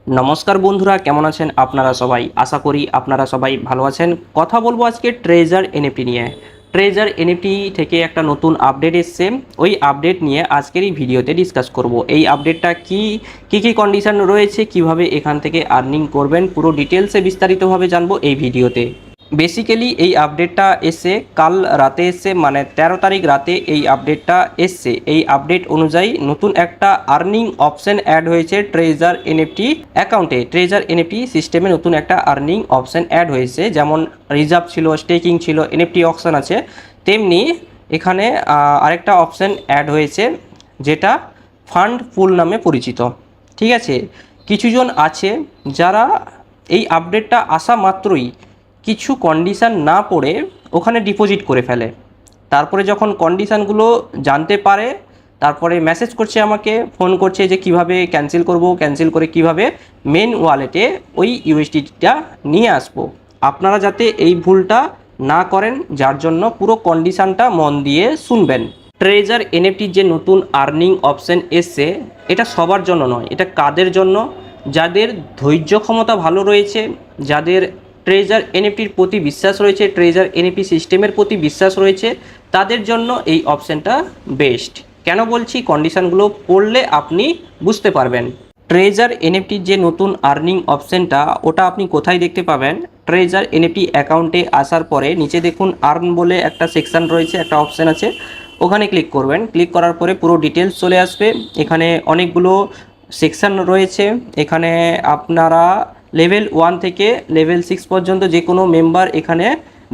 নমস্কার বন্ধুরা, কেমন আছেন আপনারা সবাই? আশা করি আপনারা সবাই ভালো আছেন। কথা বলবো আজকে ট্রেজার এনএফটি নিয়ে। ট্রেজার এনএফটি থেকে একটা নতুন আপডেট এসছে, ওই আপডেট নিয়ে আজকের এই ভিডিওতে ডিসকাস করব। এই আপডেটটা কি কন্ডিশন রয়েছে, কিভাবে এখান থেকে আর্নিং করবেন, পুরো ডিটেলসে বিস্তারিতভাবে জানবো এই ভিডিওতে। বেসিক্যালি এই আপডেটটা এসে কাল রাতে এসছে, মানে 13 তারিখ রাতে এই আপডেটটা এসছে। এই আপডেট অনুযায়ী নতুন একটা আর্নিং অপশন অ্যাড হয়েছে ট্রেজার এনএফটি অ্যাকাউন্টে। ট্রেজার এনএফটি সিস্টেমে নতুন একটা আর্নিং অপশন অ্যাড হয়েছে। যেমন রিজার্ভ ছিল, স্টেকিং ছিল, এনএফটি অপশন আছে, তেমনি এখানে আরেকটা অপশন অ্যাড হয়েছে যেটা ফান্ড পুল নামে পরিচিত। ঠিক আছে, কিছুজন আছে যারা এই আপডেটটা আসা মাত্রই কিছু কন্ডিশান না পড়ে ওখানে ডিপোজিট করে ফেলে। তারপরে যখন কন্ডিশানগুলো জানতে পারে, তারপরে মেসেজ করছে, আমাকে ফোন করছে যে কিভাবে ক্যান্সেল করব, ক্যান্সেল করে কিভাবে মেন ওয়ালেটে ওই ইউএসডিটা নিয়ে আসব। আপনারা যাতে এই ভুলটা না করেন, যার জন্য পুরো কন্ডিশানটা মন দিয়ে শুনবেন। ট্রেজার এনএফটির যে নতুন আর্নিং অপশন এসছে, এটা সবার জন্য নয়। এটা কাদের জন্য? যাদের ধৈর্য ক্ষমতা ভালো রয়েছে, যাদের ট্রেজার এনএফটির প্রতি বিশ্বাস রয়েছে, ট্রেজার এনএফটি সিস্টেমের প্রতি বিশ্বাস রয়েছে, তাদের জন্য এই অপশানটা বেস্ট। কেন বলছি? কন্ডিশানগুলো পড়লে আপনি বুঝতে পারবেন। ট্রেজার এনএফটির যে নতুন আর্নিং অপশানটা, ওটা আপনি কোথায় দেখতে পাবেন? ট্রেজার এনএফটি অ্যাকাউন্টে আসার পরে নিচে দেখুন আর্ন বলে একটা সেকশন রয়েছে, একটা অপশান আছে, ওখানে ক্লিক করবেন। ক্লিক করার পরে পুরো ডিটেলস চলে আসবে। এখানে অনেকগুলো সেকশন রয়েছে। এখানে আপনারা লেভেল 1 থেকে লেভেল 6 পর্যন্ত যে কোনো মেম্বার এখানে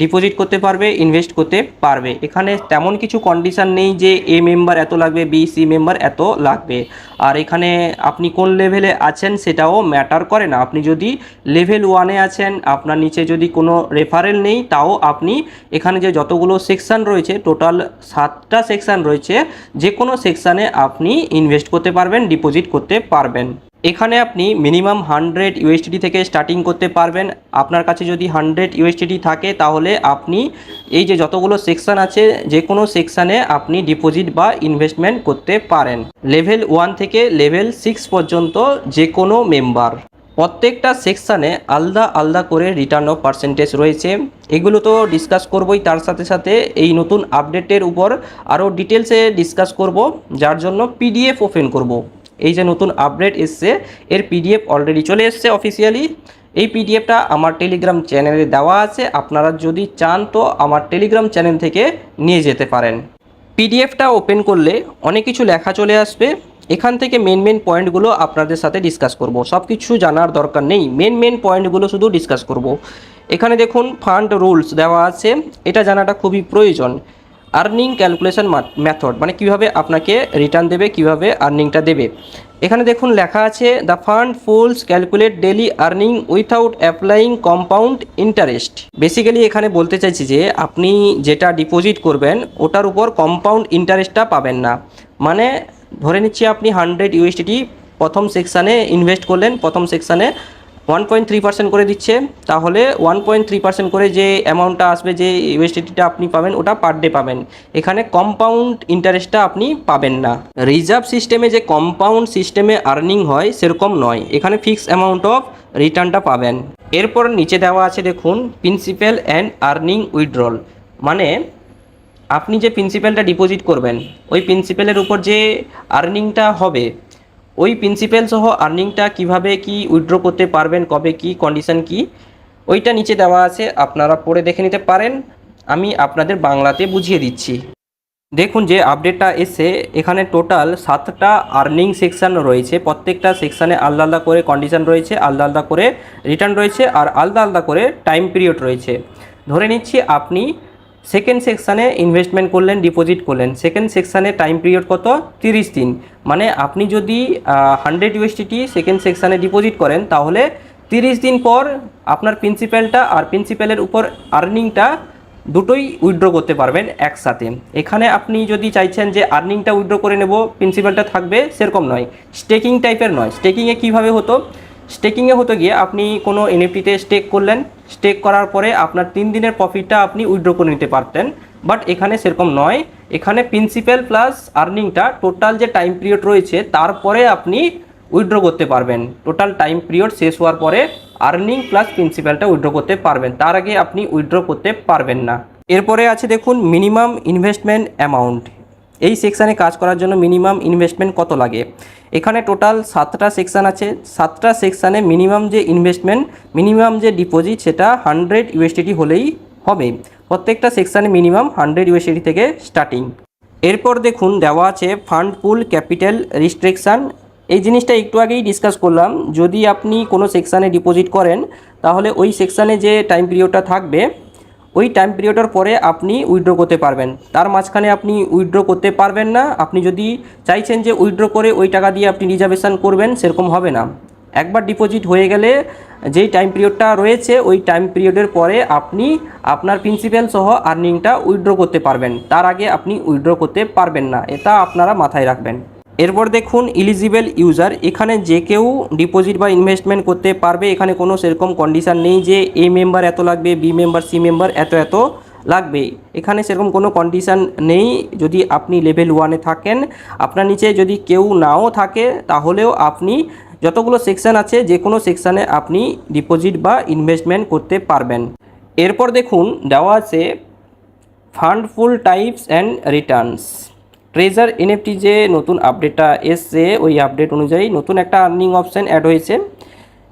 ডিপোজিট করতে পারবে, ইনভেস্ট করতে পারবে। এখানে তেমন কিছু কন্ডিশান নেই যে এ মেম্বার এত লাগবে, বি সি মেম্বার এত লাগবে। আর এখানে আপনি কোন লেভেলে আছেন সেটাও ম্যাটার করে না। আপনি যদি লেভেল 1-এ আছেন, আপনার নিচে যদি কোনো রেফারেল নেই, তাও আপনি এখানে যে যতগুলো সেকশান রয়েছে, টোটাল 7টা সেকশান রয়েছে, যে কোনো সেকশানে আপনি ইনভেস্ট করতে পারবেন, ডিপোজিট করতে পারবেন। এখানে আপনি মিনিমাম 100 ইউএসডিটি থেকে স্টার্টিং করতে পারবেন। আপনার কাছে যদি 100 ইউএসডিটি থাকে, তাহলে আপনি এই যে যতগুলো সেকশন আছে, যে কোনো সেকশানে আপনি ডিপোজিট বা ইনভেস্টমেন্ট করতে পারেন। লেভেল 1 থেকে লেভেল 6 পর্যন্ত যে কোনো মেম্বার। প্রত্যেকটা সেকশানে আলাদা আলাদা করে রিটার্ন অফ পার্সেন্টেজ রয়েছে। এগুলো তো ডিসকাস করবই, তার সাথে সাথে এই নতুন আপডেটের উপর আরও ডিটেলসে ডিসকাস করব, যার জন্য পিডিএফ ওপেন করব। এই যে নতুন আপডেট এসছে, এর পিডিএফ অলরেডি চলে এসছে অফিসিয়ালি। এই পিডিএফটা আমার টেলিগ্রাম চ্যানেলে দেওয়া আছে, আপনারা যদি চান তো আমার টেলিগ্রাম চ্যানেল থেকে নিয়ে যেতে পারেন। পিডিএফটা ওপেন করলে অনেক কিছু লেখা চলে আসবে। এখান থেকে মেন পয়েন্টগুলো আপনাদের সাথে ডিসকাস করব। সব কিছু জানার দরকার নেই, মেন পয়েন্টগুলো শুধু ডিসকাস করব। এখানে দেখুন ফান্ড রুলস দেওয়া আছে, এটা জানাটা খুবই প্রয়োজন। আর্নিং ক্যালকুলেশন মেথড, মানে কিভাবে আপনাকে রিটার্ন দেবে, কিভাবে আর্নিংটা দেবে। এখানে দেখুন লেখা আছে, the fund pools calculate daily earning without applying compound interest. Basically এখানে বলতে চাইছি যে আপনি যেটা ডিপোজিট করবেন ওটার উপর কম্পাউন্ড ইন্টারেস্টটা পাবেন না। মানে ধরে নিচ্ছি আপনি 100 ইউএসডিটি প্রথম সেকশানে ইনভেস্ট করলেন, প্রথম সেকশানে 1.3% করে দিচ্ছে, তাহলে 1.3% করে যে অ্যামাউন্টটা আসবে, যে ইউএসডিটিটা আপনি পাবেন, ওটা পার ডে পাবেন। এখানে কম্পাউন্ড ইন্টারেস্টটা আপনি পাবেন না। রিজার্ভ সিস্টেমে যে কম্পাউন্ড সিস্টেমে আর্নিং হয় সেরকম নয়, এখানে ফিক্স অ্যামাউন্ট অফ রিটার্নটা পাবেন। এরপর নিচে দেওয়া আছে দেখুন প্রিন্সিপাল অ্যান্ড আর্নিং উইথড্রল, মানে আপনি যে প্রিন্সিপালটা ডিপোজিট করবেন, ওই প্রিন্সিপালের উপর যে আর্নিংটা হবে, ওই প্রিন্সিপাল সহ আর্নিংটা কিভাবে কি উইথড্র করতে পারবেন, কবে কি কন্ডিশন কি, ওইটা নিচে দেওয়া আছে, আপনারা পড়ে দেখে নিতে পারেন। আমি আপনাদের বাংলাতে বুঝিয়ে দিচ্ছি। দেখুন যে আপডেটটা এসে, এখানে টোটাল 7টা আর্নিং সেকশান রয়েছে। প্রত্যেকটা সেকশানে আলাদা আলাদা করে কন্ডিশন রয়েছে, আলাদা আলাদা করে রিটার্ন রয়েছে, আর আলাদা আলাদা করে টাইম পিরিয়ড রয়েছে। ধরে নিচ্ছি আপনি সেকেন্ড সেকশানে ইনভেস্টমেন্ট করলেন, ডিপোজিট করলেন। সেকেন্ড সেকশানে টাইম পিরিয়ড কত? 30 দিন। মানে আপনি যদি 100 ইউএসডিটি সেকেন্ড সেকশানে ডিপোজিট করেন, তাহলে 30 দিন পর আপনার প্রিন্সিপালটা আর প্রিন্সিপালের উপর আর্নিংটা দুটোই উইথড্র করতে পারবেন একসাথে। এখানে আপনি যদি চাইছেন যে আর্নিংটা উইথড্র করে নেব, প্রিন্সিপালটা থাকবে, সেরকম নয়। স্টেকিং টাইপের নয়। স্টেকিংয়ে কীভাবে হতো? স্টেকিংয়ে হতো গিয়ে আপনি কোনো এনএফটিতে স্টেক করলেন, স্টেক করার পরে আপনার 3 দিনের প্রফিটটা আপনি উইথড্র করে নিতে পারতেন। বাট এখানে সেরকম নয়। এখানে প্রিন্সিপাল প্লাস আর্নিংটা টোটাল যে টাইম পিরিয়ড রয়েছে তারপরে আপনি উইথড্র করতে পারবেন। টোটাল টাইম পিরিয়ড শেষ হওয়ার পরে আর্নিং প্লাস প্রিন্সিপালটা উইথড্র করতে পারবেন, তার আগে আপনি উইথড্র করতে পারবেন না। এরপরে আছে দেখুন মিনিমাম ইনভেস্টমেন্ট অ্যামাউন্ট। এই সেকশানে কাজ করার জন্য মিনিমাম ইনভেস্টমেন্ট কত লাগে। এখানে টোটাল 7টা সেকশান আছে। 7টা সেকশানে মিনিমাম যে ইনভেস্টমেন্ট, মিনিমাম যে ডিপোজিট সেটা 100 ইউএসডিটি হলেই হবে। প্রত্যেকটা সেকশানে মিনিমাম 100 ইউএসডিটি থেকে স্টার্টিং। এরপর দেখুন দেওয়া আছে ফান্ড পুল ক্যাপিটাল রিস্ট্রিকশান। এই জিনিসটা একটু আগেই ডিসকাস করলাম। যদি আপনি কোনো সেকশানে ডিপোজিট করেন তাহলে ওই সেকশানে যে টাইম পিরিয়ডটা থাকবে ওই টাইম পিরিয়ডের পরে আপনি উইথড্র করতে পারবেন, তার মাঝখানে আপনি উইথড্র করতে পারবেন না। আপনি যদি চাইছেন যে উইথড্র করে ওই টাকা দিয়ে আপনি রিজার্ভেশন করবেন, সেরকম হবে না। একবার ডিপোজিট হয়ে গেলে যেই টাইম পিরিয়ডটা রয়েছে ওই টাইম পিরিয়ডের পরে আপনি আপনার প্রিন্সিপাল সহ আর্নিংটা উইথড্র করতে পারবেন, তার আগে আপনি উইথড্র করতে পারবেন না, এটা আপনারা মাথায় রাখবেন। এরপর দেখুন এলিজিবল ইউজার। এখানে যে কেউ ডিপোজিট বা ইনভেস্টমেন্ট করতে পারবে, এখানে কোনো সেরকম কন্ডিশান নেই যে এ মেম্বার এত লাগবে, বি মেম্বার, সি মেম্বার এত এত লাগবে। এখানে সেরকম কোনো কন্ডিশান নেই। যদি আপনি লেভেল 1-এ থাকেন, আপনার নিচে যদি কেউ নাও থাকে, তাহলেও আপনি যতগুলো সেকশান আছে যে কোনো সেকশানে আপনি ডিপোজিট বা ইনভেস্টমেন্ট করতে পারবেন। এরপর দেখুন দেওয়া আছে fund pool types and Returns. Treasure NFT যে নতুন আপডেটটা এসছে ওই আপডেট অনুযায়ী নতুন একটা আর্নিং অপশান অ্যাড হয়েছে।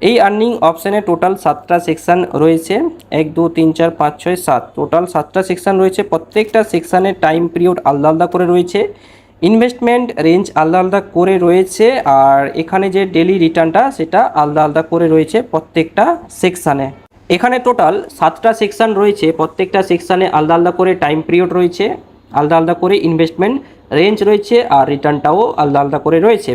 এই আর্নিং অপশানে টোটাল 7টা সেকশান রয়েছে। 1 2 3 4 5 6 7, টোটাল 7টা সেকশান রয়েছে। প্রত্যেকটা সেকশানে টাইম পিরিয়ড আলাদা আলাদা করে রয়েছে, ইনভেস্টমেন্ট রেঞ্জ আলাদা আলাদা করে রয়েছে, আর এখানে যে ডেলি রিটার্নটা সেটা আলাদা আলাদা করে রয়েছে প্রত্যেকটা সেকশানে। এখানে টোটাল 7টা সেকশান রয়েছে, প্রত্যেকটা সেকশানে আলাদা আলাদা করে টাইম পিরিয়ড রয়েছে, আলাদা আলাদা করে ইনভেস্টমেন্ট রেঞ্জ রয়েছে, আর রিটার্নটাও আলাদা আলাদা করে রয়েছে।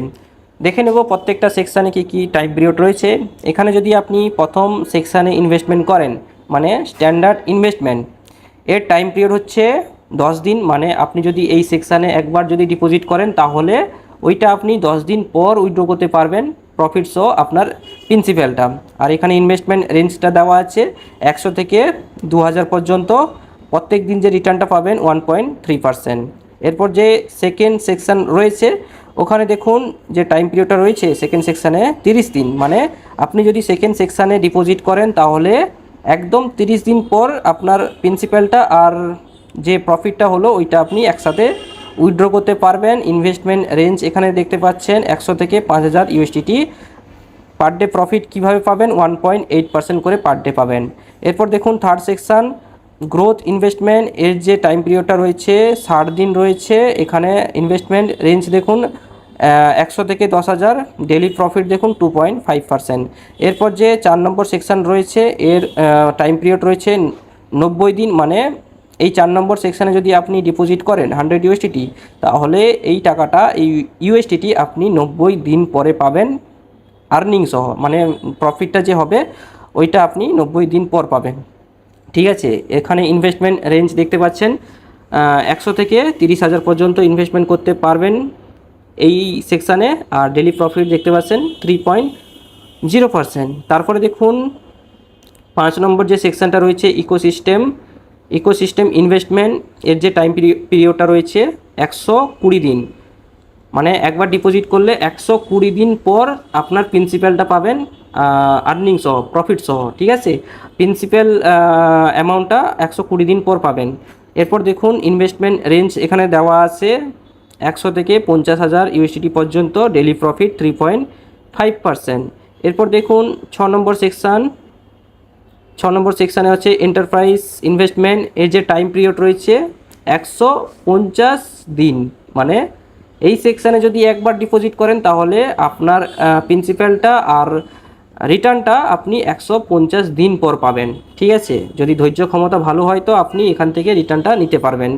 দেখে নেব প্রত্যেকটা সেকশানে কী কী টাইম পিরিয়ড রয়েছে। এখানে যদি আপনি প্রথম সেকশানে ইনভেস্টমেন্ট করেন, মানে স্ট্যান্ডার্ড ইনভেস্টমেন্ট, এর টাইম পিরিয়ড হচ্ছে 10 দিন। মানে আপনি যদি এই সেকশানে একবার যদি ডিপোজিট করেন তাহলে ওইটা আপনি 10 দিন পর উইথড্র করতে পারবেন প্রফিট সহ আপনার প্রিন্সিপালটা। আর এখানে ইনভেস্টমেন্ট রেঞ্জটা দেওয়া আছে 100 থেকে 2000 পর্যন্ত। প্রত্যেক দিন যে রিটার্নটা পাবেন 1.3%। এরপর যে সেকেন্ড সেকশান রয়েছে ওখানে দেখুন যে টাইম পিরিয়ডটা রয়েছে সেকেন্ড সেকশানে 30 দিন। মানে আপনি যদি সেকেন্ড সেকশানে ডিপোজিট করেন তাহলে একদম 30 দিন পর আপনার প্রিন্সিপালটা আর যে প্রফিটটা হলো ওইটা আপনি একসাথে উইথড্র করতে পারবেন। ইনভেস্টমেন্ট রেঞ্জ এখানে দেখতে পাচ্ছেন 100 থেকে 5000 ইউএসডিটি। পার ডে প্রফিট কীভাবে পাবেন, 1.8% করে পার ডে পাবেন। এরপর দেখুন থার্ড সেকশান গ্রোথ ইনভেস্টমেন্ট, এর যে টাইম পিরিয়ডটা রয়েছে 60 দিন রয়েছে। এখানে ইনভেস্টমেন্ট রেঞ্জ দেখুন 100 থেকে 10,000, ডেলি প্রফিট দেখুন 2.5%। এরপর যে 4 নম্বর সেকশান রয়েছে এর টাইম পিরিয়ড রয়েছে 90 দিন। মানে এই 4 নম্বর সেকশানে যদি আপনি ডিপোজিট করেন 100 ইউএসডিটি, তাহলে এই টাকাটা এই ইউএসডিটি আপনি 90 দিন পরে পাবেন আর্নিং সহ। মানে প্রফিটটা যে হবে ওইটা আপনি 90 দিন পর পাবেন। ঠিক আছে, এখানে ইনভেস্টমেন্ট রেঞ্জ দেখতে পাচ্ছেন 100 থেকে 30,000 পর্যন্ত ইনভেস্টমেন্ট করতে পারবেন এই সেকশানে। আর ডেলি প্রফিট দেখতে পাচ্ছেন 3.0%। তারপরে দেখুন 5 নম্বর যে সেকশানটা রয়েছে ইকোসিস্টেম ইনভেস্টমেন্ট, এর যে টাইম পিরিয়ডটা রয়েছে 120 দিন। মানে একবার ডিপোজিট করলে 120 দিন পর আপনার প্রিন্সিপালটা পাবেন আর্নিং সহ, প্রফিট সহ। ঠিক আছে, প্রিন্সিপাল অ্যামাউন্টটা 120 দিন পর পাবেন। এরপর দেখুন ইনভেস্টমেন্ট রেঞ্জ এখানে দেওয়া আছে 100 থেকে 50,000 ইউএসডিটি পর্যন্ত, ডেলি প্রফিট 3.5%। এরপর দেখুন 6 নম্বর সেকশানে হচ্ছে এন্টারপ্রাইজ ইনভেস্টমেন্ট, এর যে টাইম পিরিয়ড রয়েছে 150 দিন। মানে এই সেকশানে যদি একবার ডিপোজিট করেন তাহলে আপনার প্রিন্সিপালটা আর রিটার্নটা আপনি 150 দিন পর পাবেন। ঠিক আছে, যদি ধৈর্য ক্ষমতা ভালো হয় তো আপনি এখান থেকে রিটার্নটা নিতে পারবেন।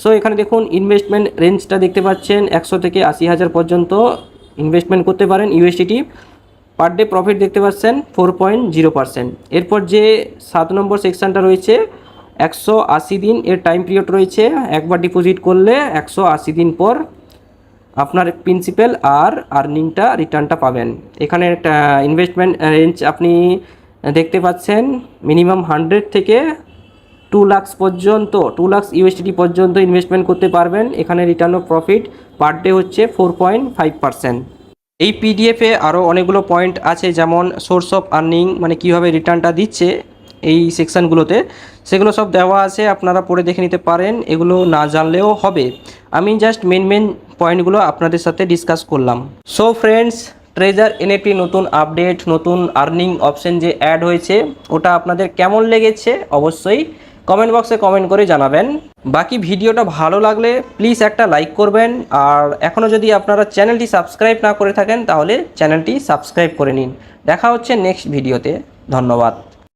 সো এখানে দেখুন ইনভেস্টমেন্ট রেঞ্জটা দেখতে পাচ্ছেন 100 থেকে 80,000 পর্যন্ত ইনভেস্টমেন্ট করতে পারেন ইউএসডিটি। পার ডে প্রফিট দেখতে পাচ্ছেন 4.0%। এরপর যে 7 নম্বর সেকশানটা রয়েছে 180 দিন এর টাইম পিরিয়ড রয়েছে। একবার ডিপোজিট করলে 180 দিন পর আপনার প্রিন্সিপাল আর আর্নিংটা রিটার্নটা পাবেন। এখানে ইনভেস্টমেন্ট রেঞ্জ আপনি দেখতে পাচ্ছেন মিনিমাম 100 থেকে 2 লাখ পর্যন্ত, 2 লাখ ইউএসডিটি পর্যন্ত ইনভেস্টমেন্ট করতে পারবেন। এখানে return of profit per day হচ্ছে 4.5%। এই পিডিএফে আরও অনেকগুলো পয়েন্ট আছে, যেমন সোর্স অফ আর্নিং, মানে কীভাবে রিটার্নটা দিচ্ছে এই সেকশানগুলোতে, সেগুলো সব দেওয়া আছে, আপনারা পড়ে দেখে নিতে পারেন। এগুলো না জানলেও হবে, আমি জাস্ট মেন পয়েন্টগুলো আপনাদের সাথে ডিসকাস করলাম। সো ফ্রেন্ডস, ট্রেজার এনএফটি নতুন আপডেট, নতুন আর্নিং অপশন যে অ্যাড হয়েছে, ওটা আপনাদের কেমন লেগেছে অবশ্যই কমেন্ট বক্সে কমেন্ট করে জানাবেন। বাকি ভিডিওটা ভালো লাগলে প্লিজ একটা লাইক করবেন, আর এখনও যদি আপনারা চ্যানেলটি সাবস্ক্রাইব না করে থাকেন তাহলে চ্যানেলটি সাবস্ক্রাইব করে নিন। দেখা হচ্ছে নেক্সট ভিডিওতে। ধন্যবাদ।